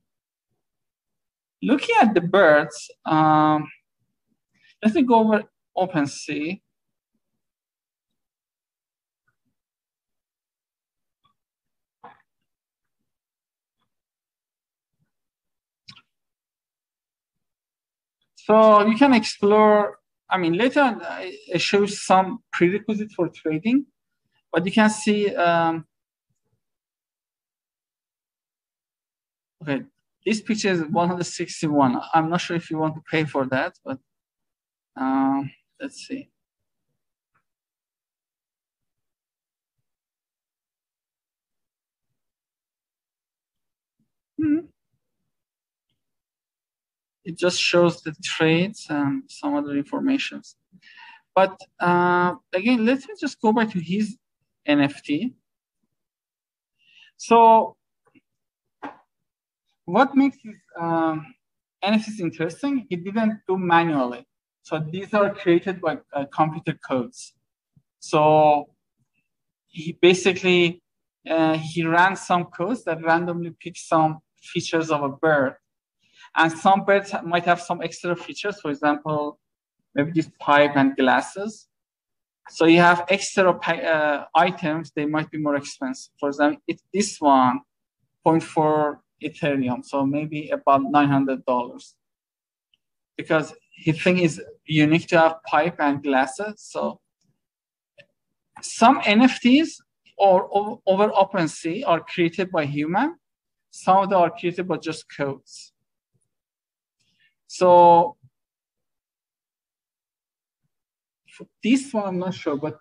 looking at the birds, let me go over OpenSea. So you can explore, I mean, later on, it shows some prerequisites for trading, but you can see, okay, this picture is 161. I'm not sure if you want to pay for that, but let's see. It just shows the trades and some other informations. But again, let me just go back to his NFT. So what makes his NFTs interesting? He didn't do manually. So these are created by computer codes. So he basically, he ran some codes that randomly pick some features of a bird. And some birds might have some extra features, for example, maybe this pipe and glasses. So you have extra items, they might be more expensive. For example, this one, 0.4 Ethereum, so maybe about $900. Because his thing is unique to have pipe and glasses. So some NFTs or over OpenSea are created by human. Some of them are created by just codes. So for this one, I'm not sure, but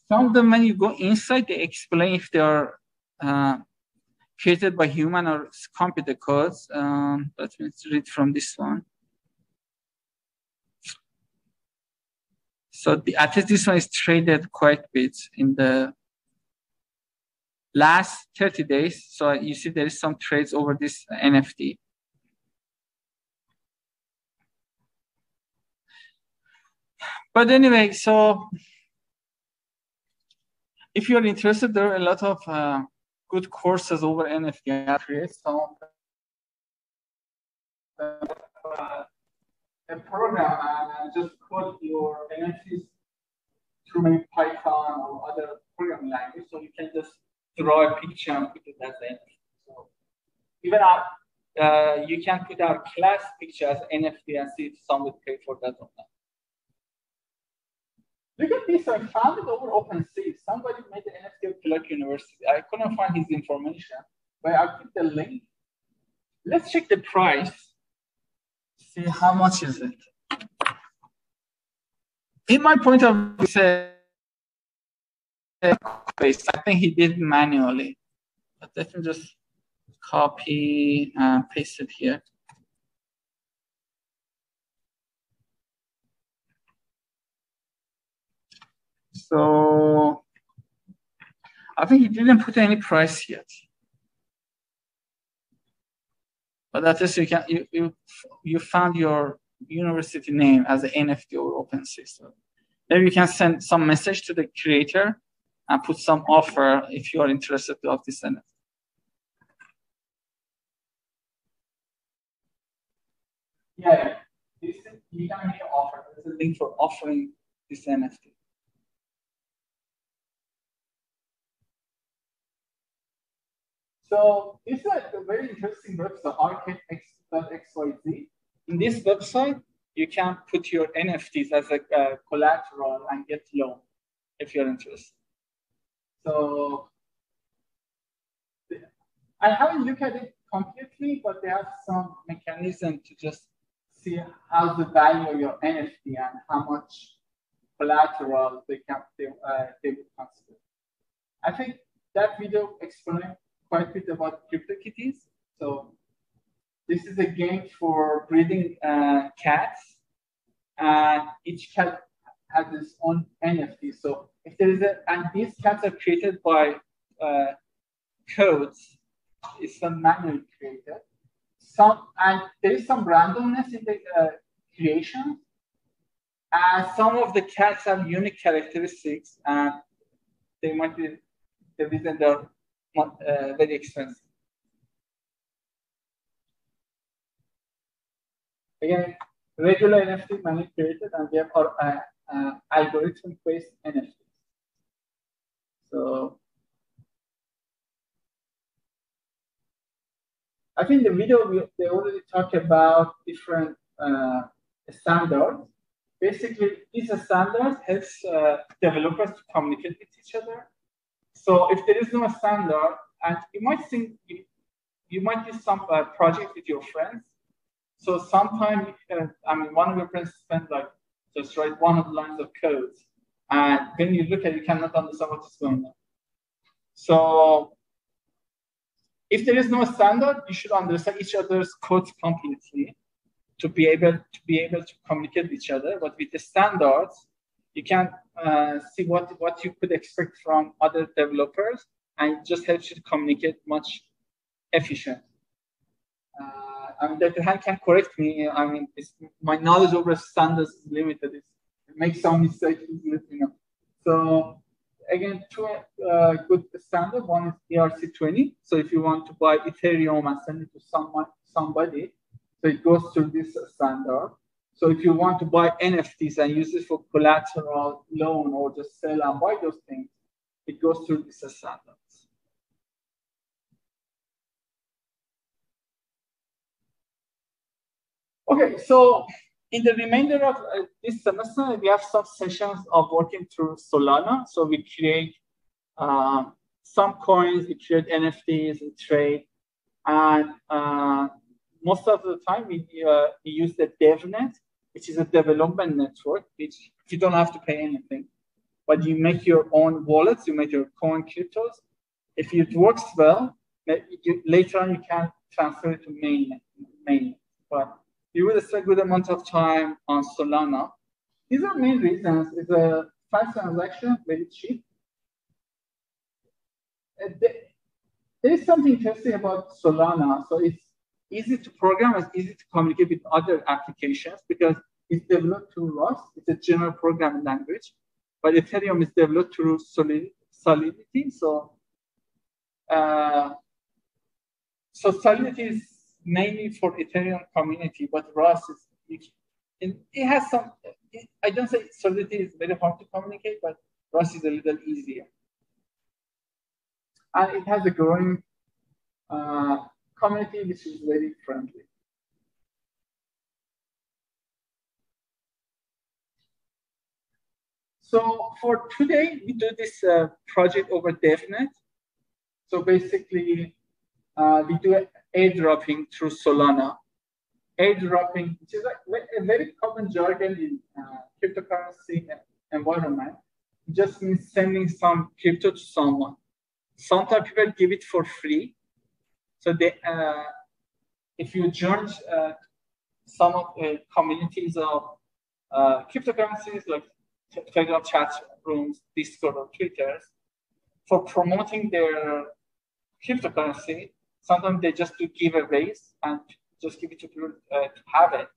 some of them, when you go inside, they explain if they are created by human or computer codes. Let me read from this one. So at least this one is traded quite a bit in the last 30 days. So you see there is some trades over this NFT. But anyway, so if you're interested, there are a lot of good courses over NFT. I create some a program and just code your NFTs through maybe Python or other programming language. So you can just draw a picture and put it as NFT. So even you can put our class picture as NFT and see if someone would pay for that or not. Look at this, I found it over OpenSea. Somebody made the NFT of Clark University. I couldn't find his information, but I put the link. Let's check the price, see how much is it. In my point of view, I think he did manually, but let me just copy and paste it here. So I think he didn't put any price yet. But that is, you found your university name as an NFT or OpenSea. So maybe you can send some message to the creator and put some offer if you are interested of this NFT. Yeah, this is, you can make an offer. There's a link for offering this NFT. So this is a very interesting website, arcade.xyz. In this website, you can put your NFTs as a collateral and get loan if you're interested. So I haven't looked at it completely, but they have some mechanism to just see how the value of your NFT and how much collateral they would consider. I think that video explained quite a bit about Cryptokitties. So this is a game for breeding cats, and each cat has its own NFT. So if there is and these cats are created by codes is some manually created. And there is some randomness in the creation. And some of the cats have unique characteristics, and they might be the reason they're very expensive. Again, regular NFT manually created, and we have our algorithm-based NFTs. So I think the video, they already talked about different standards. Basically, these standards helps developers to communicate with each other. So if there is no standard, and you might think, you might do some project with your friends. So sometimes, I mean, one of your friends spent like, just write 100 lines of code. And when you look at it, you cannot understand what is going on. So if there is no standard, you should understand each other's code completely to be able to communicate with each other. But with the standards, you can see what you could expect from other developers, and it just helps you to communicate much efficient. I mean, Dr. Han can correct me. I mean, my knowledge over standards is limited. It makes some mistakes, you know. So again, two good standards. One is ERC20. So if you want to buy Ethereum and send it to somebody, so it goes through this standard. So if you want to buy NFTs and use it for collateral loan or just sell and buy those things, it goes through this standard. Okay, so in the remainder of this semester, we have some sessions of working through Solana. So we create some coins, we create NFTs, we trade, and most of the time we use the DevNet, which is a development network, which you don't have to pay anything, but you make your own wallets, you make your own cryptos. If it works well, later on you can transfer it to mainnet. But you will spend a good amount of time on Solana. These are main reasons. It's a fast transaction, very cheap. There is something interesting about Solana. So it's easy to program, it's easy to communicate with other applications because it's developed through Rust. It's a general programming language. But Ethereum is developed through Solidity. So Solidity is mainly for Ethereum community, but Rust is, it has some, I don't say Solidity is very hard to communicate, but Rust is a little easier. And it has a growing community which is very friendly. So for today, we do this project over DevNet. So basically, we do airdropping through Solana. Airdropping, which is a very common jargon in cryptocurrency environment, it just means sending some crypto to someone. Sometimes people give it for free. So they, if you join some of the communities of cryptocurrencies like Telegram chat rooms, Discord, or Twitter, for promoting their cryptocurrency, sometimes they just do giveaways and just give it to people to have it,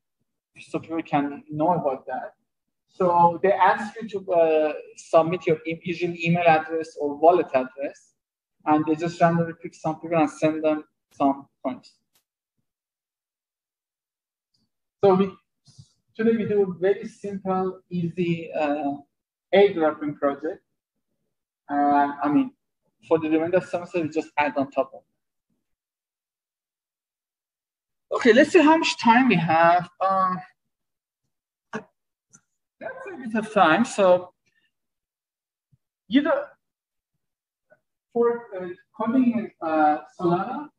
so people can know about that. So they ask you to submit your usually email address or wallet address, and they just randomly pick some people and send them some coins. So today we do a very simple, easy airdropping project. I mean, for the remainder of the semester, we just add on top of it. Okay, let's see how much time we have. That's a bit of time. So, for coding Solana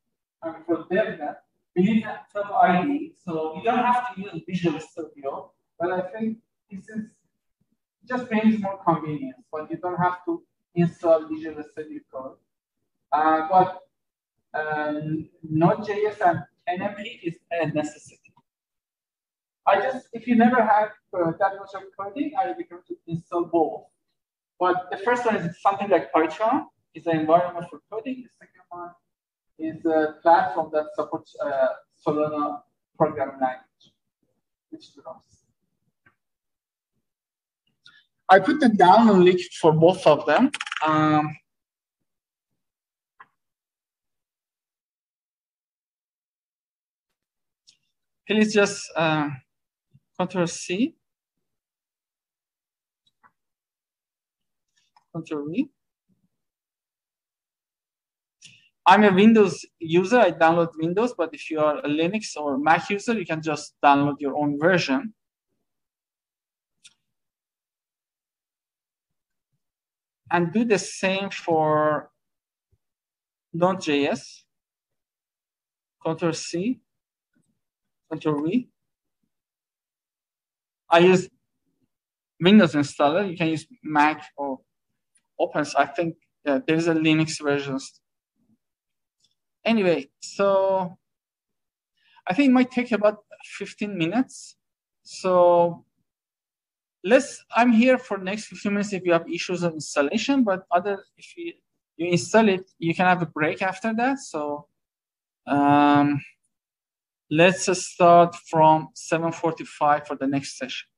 and for DevNet, we need a top ID. So you don't have to use Visual Studio, but I think this is just brings more convenience. But you don't have to install Visual Studio code. But Node.js and NMP is a necessity. If you never have that much of coding, I recommend to install both. But the first one is something like Python. is an environment for coding. The second one is a platform that supports Solana programming language. I put the download link for both of them. Please just Ctrl C, Ctrl V. I'm a Windows user. I download Windows, but if you are a Linux or Mac user, you can just download your own version. And do the same for Node.js. Ctrl C, Ctrl V. I use Windows installer. You can use Mac or Open. I think there's a Linux version. Anyway, so I think it might take about 15 minutes. So I'm here for next 15 minutes if you have issues of installation, but if you install it, you can have a break after that. So let's start from 7:45 for the next session.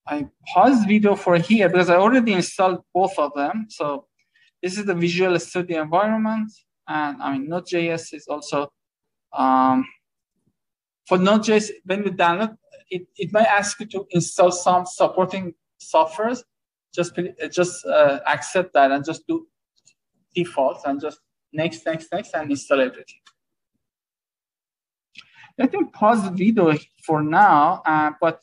I paused video for here because I already installed both of them. So this is the Visual Studio environment, and I mean Node.js is also for Node.js. When you download it might ask you to install some supporting softwares. Just accept that and just do default and just next, and install everything. Let me pause the video for now, but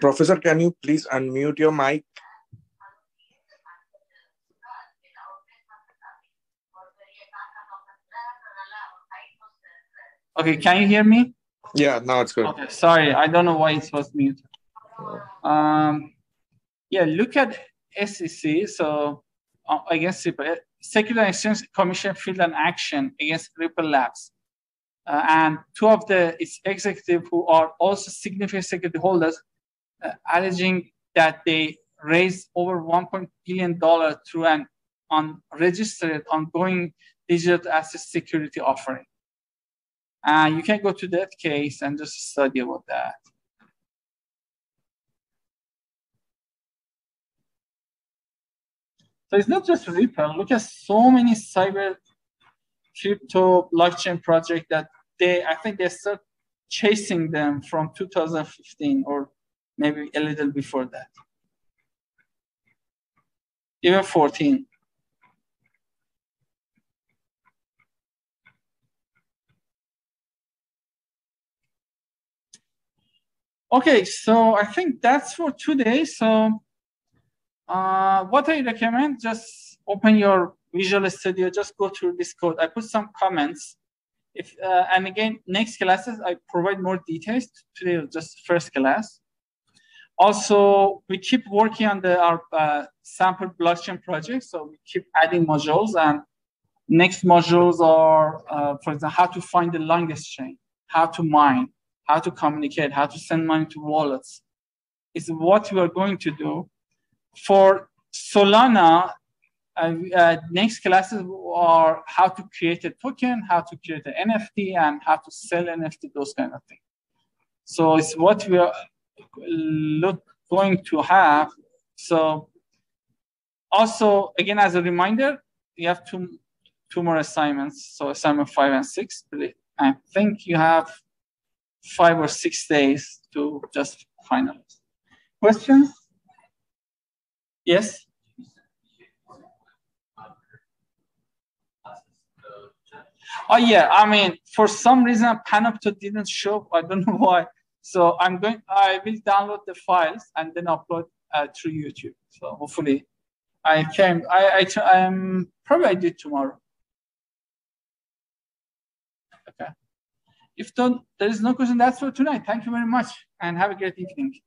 Professor, can you please unmute your mic? Okay, can you hear me? Yeah, now it's good. Okay, sorry, I don't know why it was muted. Yeah, look at SEC. So against Ripple, Securities and Exchange Commission filed an action against Ripple Labs, and two of its executives who are also significant security holders, alleging that they raised over $1 billion through an unregistered ongoing digital asset security offering. And you can go to that case and just study about that. So it's not just Ripple. Look at so many cyber crypto blockchain projects that I think they start chasing them from 2015 or maybe a little before that. Even 14. Okay, so I think that's for today. So what I recommend, just open your Visual Studio, just go through this code. I put some comments. And again, next classes, I provide more details. Today was just first class. Also, we keep working on our sample blockchain project. So we keep adding modules, and next modules are, for example, how to find the longest chain, how to mine, how to communicate, how to send money to wallets. Is what we are going to do. For Solana, next classes are how to create a token, how to create an NFT, and how to sell NFT, those kind of things. So it's what we are going to have. So also, again, as a reminder, you have two more assignments. So assignment 5 and 6. I think you have 5 or 6 days to just finalize. Questions? Yes? Oh yeah, I mean, for some reason Panopto didn't show. I don't know why. So I will download the files and then upload through YouTube. So hopefully I can. Probably I do tomorrow. Okay. If there is no question, that's for tonight. Thank you very much and have a great evening.